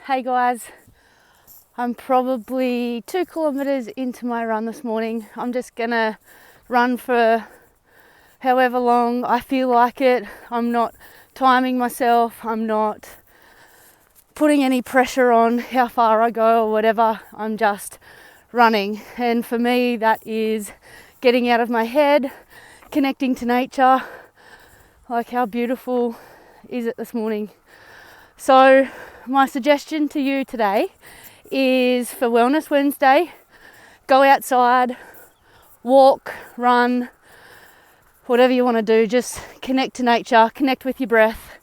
Hey guys, I'm probably 2 kilometers into my run this morning. I'm just gonna run for however long I feel like it. I'm not timing myself, I'm not putting any pressure on how far I go or whatever. I'm just running, and for me that is getting out of my head, connecting to nature. Like, how beautiful is it this morning? So my suggestion to you today is, for Wellness Wednesday, go outside, walk, run, whatever you want to do. Just connect to nature, connect with your breath,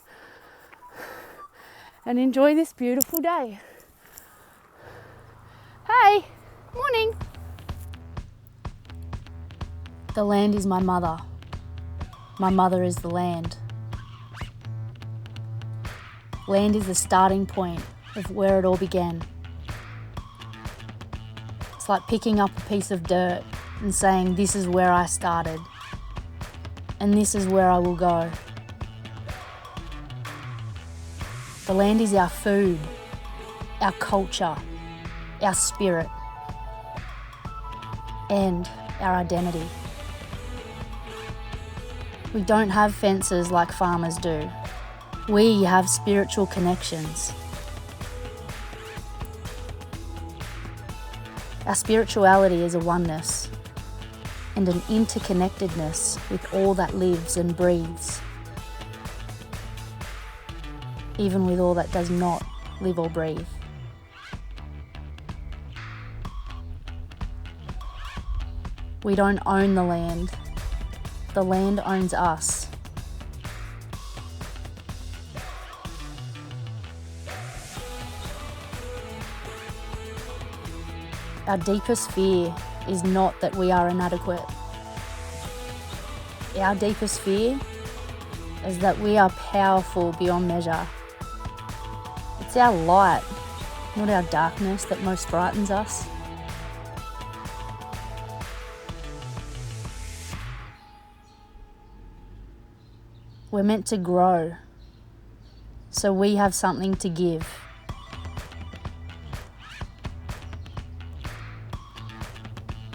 and enjoy this beautiful day. Hey, morning. The land is my mother. My mother is the land. Land is the starting point of where it all began. It's like picking up a piece of dirt and saying, this is where I started, and this is where I will go. The land is our food, our culture, our spirit, and our identity. We don't have fences like farmers do. We have spiritual connections. Our spirituality is a oneness and an interconnectedness with all that lives and breathes, even with all that does not live or breathe. We don't own the land owns us. Our deepest fear is not that we are inadequate. Our deepest fear is that we are powerful beyond measure. It's our light, not our darkness, that most frightens us. We're meant to grow, so we have something to give.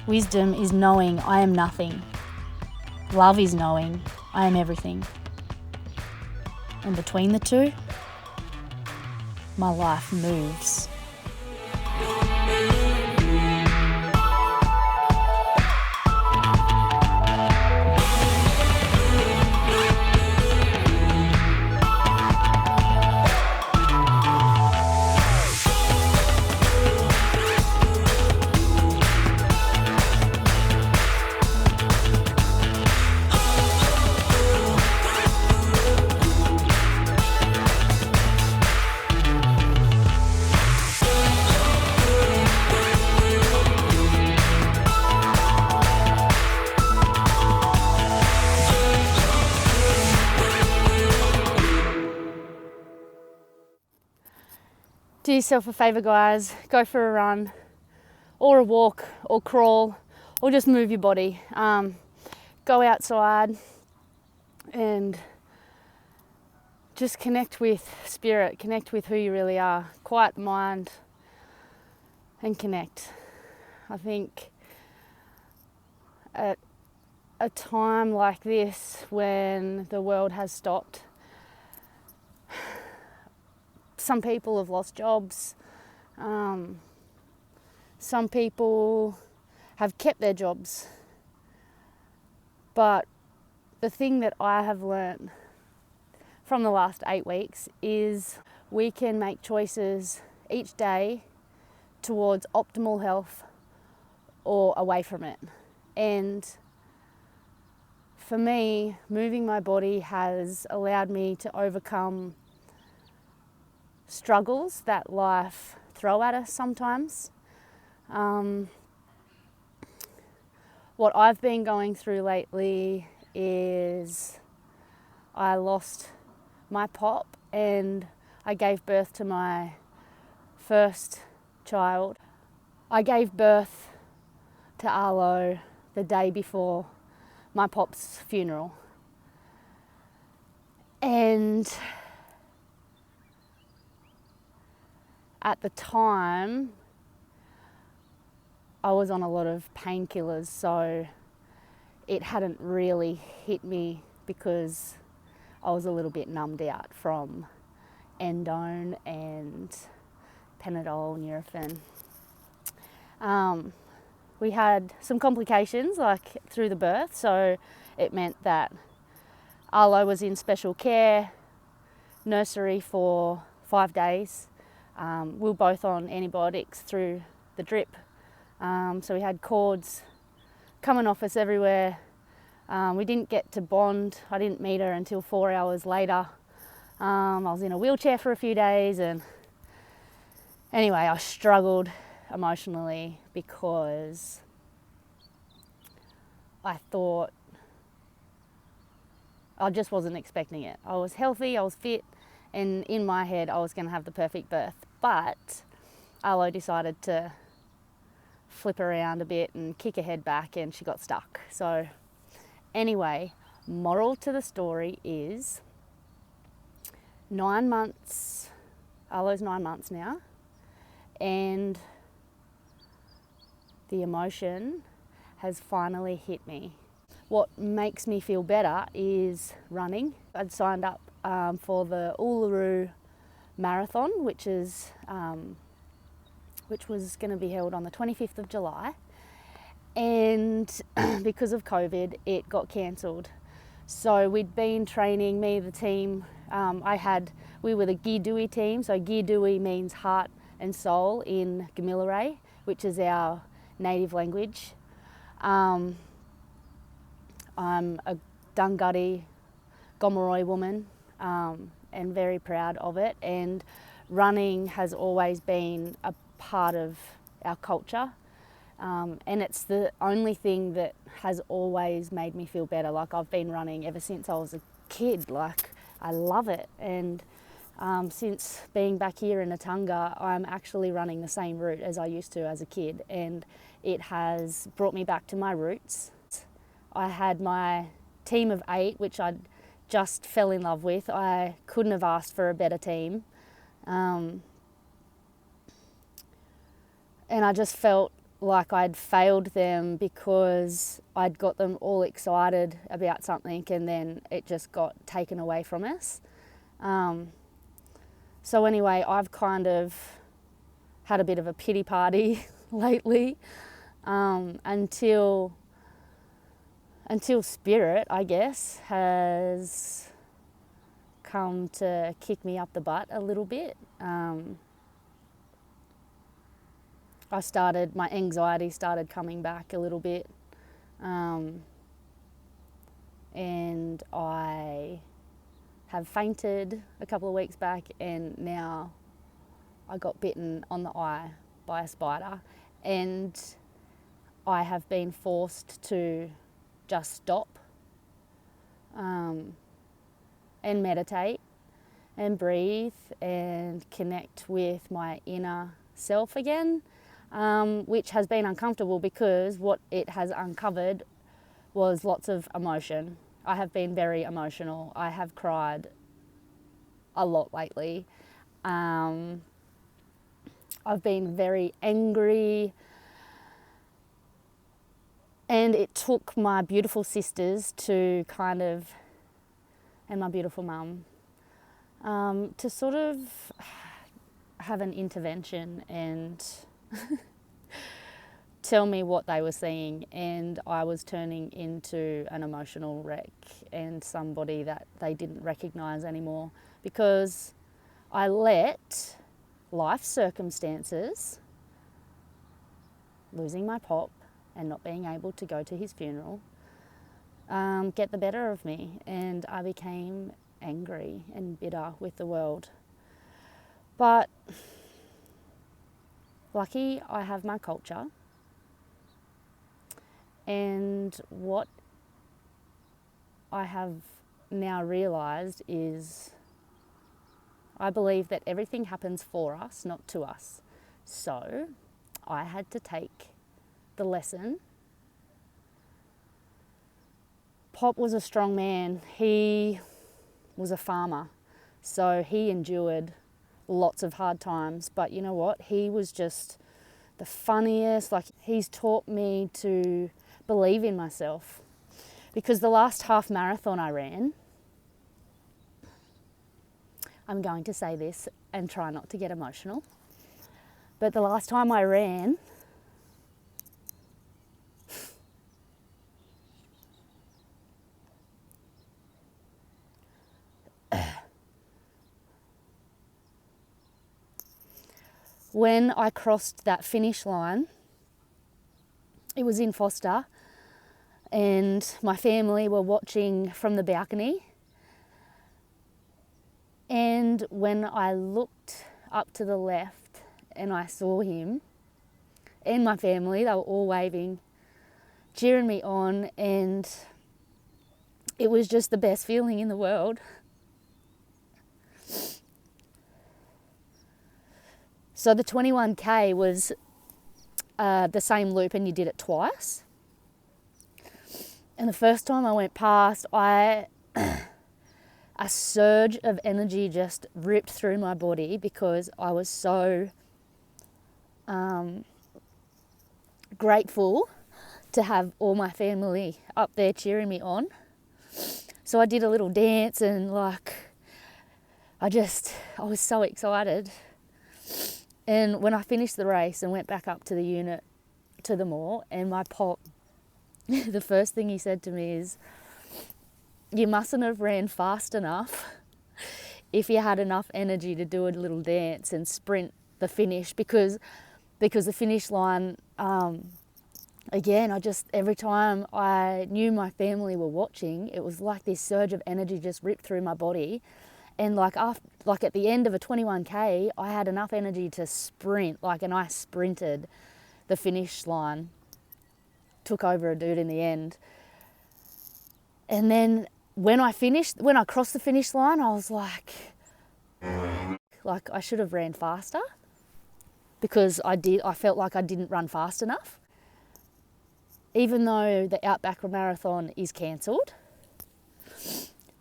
Wisdom is knowing I am nothing. Love is knowing I am everything. And between the two, my life moves. Do yourself a favour, guys. Go for a run or a walk or crawl or just move your body. Go outside and just connect with spirit, connect with who you really are. Quiet the mind and connect. I think at a time like this, when the world has stopped, some people have lost jobs. Some people have kept their jobs. But the thing that I have learnt from the last 8 weeks is we can make choices each day towards optimal health or away from it. And for me, moving my body has allowed me to overcome struggles that life throw at us sometimes. What I've been going through lately is I lost my pop and I gave birth to my first child. I gave birth to Arlo the day before my pop's funeral. And At the time, I was on a lot of painkillers, so it hadn't really hit me because I was a little bit numbed out from endone and Panadol, Nurofen. We had some complications like through the birth, so it meant that Arlo was in special care nursery for 5 days. We were both on antibiotics through the drip, so we had cords coming off us everywhere. We didn't get to bond. I didn't meet her until 4 hours later. I was in a wheelchair for a few days, and anyway, I struggled emotionally because I thought I just wasn't expecting it. I was healthy, I was fit, and in my head I was going to have the perfect birth. But Arlo decided to flip around a bit and kick her head back, and she got stuck. So anyway, moral to the story is 9 months, Arlo's 9 months now, and the emotion has finally hit me. What makes me feel better is running. I'd signed up for the Uluru Marathon, which was going to be held on the 25th of July, and because of COVID, it got cancelled. So we'd been training, me, the team. We were the Gidui team. So Gidui means heart and soul in Gamilaroi, which is our native language. I'm a Dunghutti Gomeroi woman, and very proud of it. And running has always been a part of our culture. And it's the only thing that has always made me feel better. Like, I've been running ever since I was a kid. Like, I love it. And since being back here in Attunga, I'm actually running the same route as I used to as a kid, and it has brought me back to my roots. I had my team of 8, which I just fell in love with. I couldn't have asked for a better team. And I just felt like I'd failed them because I'd got them all excited about something, and then it just got taken away from us. So anyway, I've kind of had a bit of a pity party lately, until Spirit, I guess, has come to kick me up the butt a little bit. My anxiety started coming back a little bit, and I have fainted a couple of weeks back, and now I got bitten on the eye by a spider, and I have been forced to just stop and meditate and breathe and connect with my inner self again, which has been uncomfortable because what it has uncovered was lots of emotion. I have been very emotional. I have cried a lot lately. I've been very angry, and it took my beautiful sisters and my beautiful mum to sort of have an intervention and tell me what they were seeing, and I was turning into an emotional wreck and somebody that they didn't recognise anymore, because I let life circumstances, losing my pop and not being able to go to his funeral, get the better of me, and I became angry and bitter with the world. But lucky I have my culture, and what I have now realised is I believe that everything happens for us, not to us. So I had to take the lesson. Pop was a strong man. He was a farmer, so he endured lots of hard times, but you know what? He was just the funniest. Like, he's taught me to believe in myself, because the last half marathon I ran, I'm going to say this and try not to get emotional, but the last time I ran, when I crossed that finish line, it was in Foster, and my family were watching from the balcony. And when I looked up to the left and I saw him and my family, they were all waving, cheering me on, and it was just the best feeling in the world. So the 21K was the same loop, and you did it twice. And the first time I went past, a surge of energy just ripped through my body, because I was so grateful to have all my family up there cheering me on. So I did a little dance, and like, I was so excited. And when I finished the race and went back up to the unit, to the mall, and my pop, the first thing he said to me is, "You mustn't have ran fast enough if you had enough energy to do a little dance and sprint the finish," because the finish line, again, every time I knew my family were watching, it was like this surge of energy just ripped through my body. And like at the end of a 21K, I had enough energy to sprint, and I sprinted the finish line, took over a dude in the end. And then when I crossed the finish line, I was like I should have ran faster, because I felt like I didn't run fast enough. Even though the Outback Marathon is cancelled,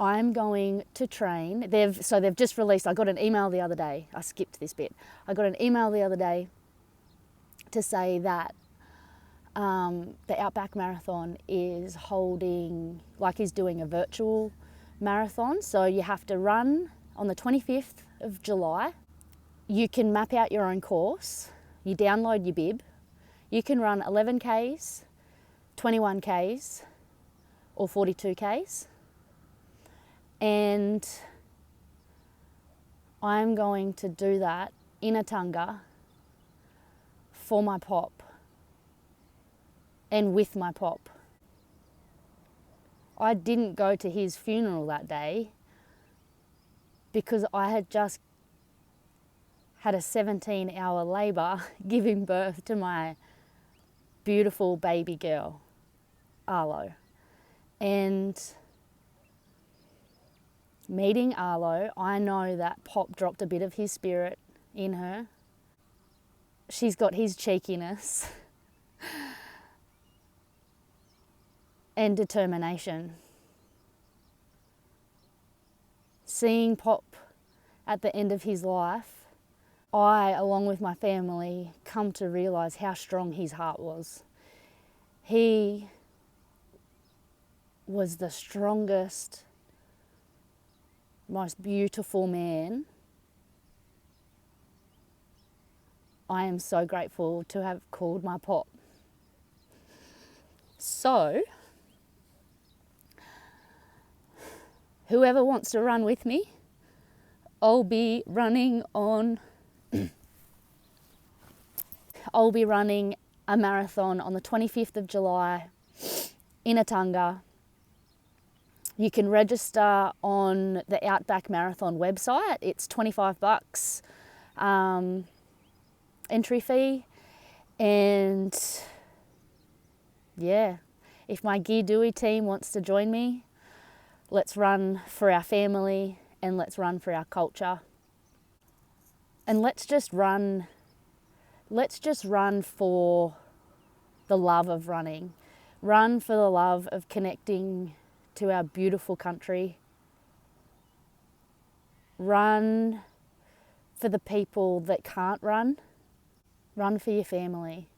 I'm going to train. They've just released, I got an email the other day. I skipped this bit. I got an email the other day to say that the Outback Marathon is doing a virtual marathon. So you have to run on the 25th of July. You can map out your own course. You download your bib. You can run 11Ks, 21Ks, or 42Ks. And I'm going to do that in Attunga for my pop and with my pop. I didn't go to his funeral that day because I had just had a 17-hour labour giving birth to my beautiful baby girl, Arlo. And meeting Arlo, I know that Pop dropped a bit of his spirit in her. She's got his cheekiness and determination. Seeing Pop at the end of his life, I, along with my family, come to realise how strong his heart was. He was the strongest, most beautiful man. I am so grateful to have called my Pop. So, whoever wants to run with me, I'll be running a marathon on the 25th of July in Attunga. You can register on the Outback Marathon website. It's $25 entry fee. And yeah, if my Gear Dewey team wants to join me, let's run for our family and let's run for our culture. And let's just run for the love of running. Run for the love of connecting to our beautiful country. Run for the people that can't run, run for your family.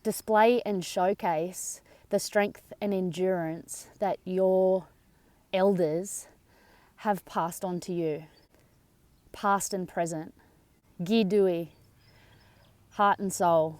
Display and showcase the strength and endurance that your elders have passed on to you, past and present. Gidui, heart and soul.